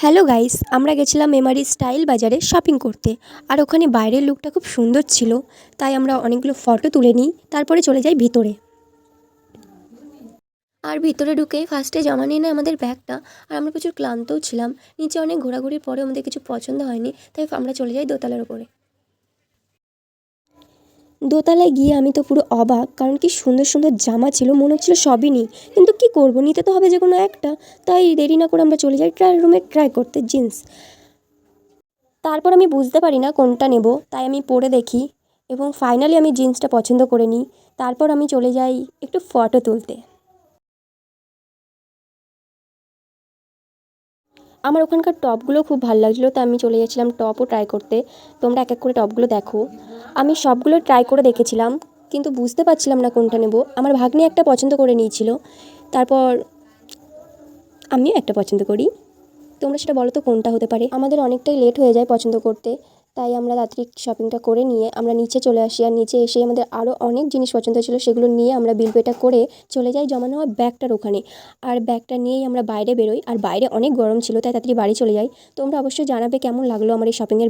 Hello guys, আমরা গেছিলাম Memari style বাজারে শপিং করতে। আর ওখানে বাইরের লুকটা খুব সুন্দর ছিল, তাই আমরা অনেকগুলো ফটো তুলে নিই, তারপরে চলে যাই ভিতরে। আর ভিতরে ঢুকেই ফার্স্টে জমা নিয়ে নেয় আমাদের ব্যাগটা। আর আমরা প্রচুর ক্লান্তও ছিলাম, নিচে অনেক ঘোরাঘুরির পরে আমাদের কিছু পছন্দ হয়নি, তাই আমরা চলে যাই দোতলার উপরে। দোতলায় গিয়ে আমি তো পুরো অবাক, কারণ কি সুন্দর সুন্দর জামা ছিল, মনে হচ্ছিল সবই নিই, কিন্তু কি করব, নিতে তো হবে যে কোনো একটা। তাই দেরি না করে আমরা চলে যাই ট্রায়াল রুমে ট্রাই করতে জিন্স। তারপর আমি বুঝতে পারি না কোনটা নেব, তাই আমি পরে দেখি এবং ফাইনালি আমি জিন্সটা পছন্দ করে নিই। তারপর আমি চলে যাই একটু ফটো তুলতে। আমার ওখানকার টপগুলো খুব ভালো লাগছিলো, তাই আমি চলে যাচ্ছিলাম টপও ট্রাই করতে। তোমরা এক এক করে টপগুলো দেখো। আমি সবগুলো ট্রাই করে দেখেছিলাম, কিন্তু বুঝতে পারছিলাম না কোনটা নেব। আমার ভাগ্নি একটা পছন্দ করে নিয়েছিল, তারপর আমিও একটা পছন্দ করি। তোমরা সেটা বলো তো কোনটা হতে পারে। আমাদের অনেকটাই লেট হয়ে যায় পছন্দ করতে, তাই আমরা তাড়াতাড়ি শপিংটা করে নিয়ে আমরা নিচে চলে আসি। আর নিচে এসে আমাদের আরও অনেক জিনিস পছন্দ ছিল, সেগুলো নিয়ে আমরা বিল পেটা করে চলে যাই জমানো হওয়া ব্যাগটার ওখানে। আর ব্যাগটা নিয়েই আমরা বাইরে বেরোই, আর বাইরে অনেক গরম ছিল, তাই তাড়াতাড়ি বাড়ি চলে যাই। তোমরা অবশ্যই জানাবে কেমন লাগলো আমার এই শপিংয়ের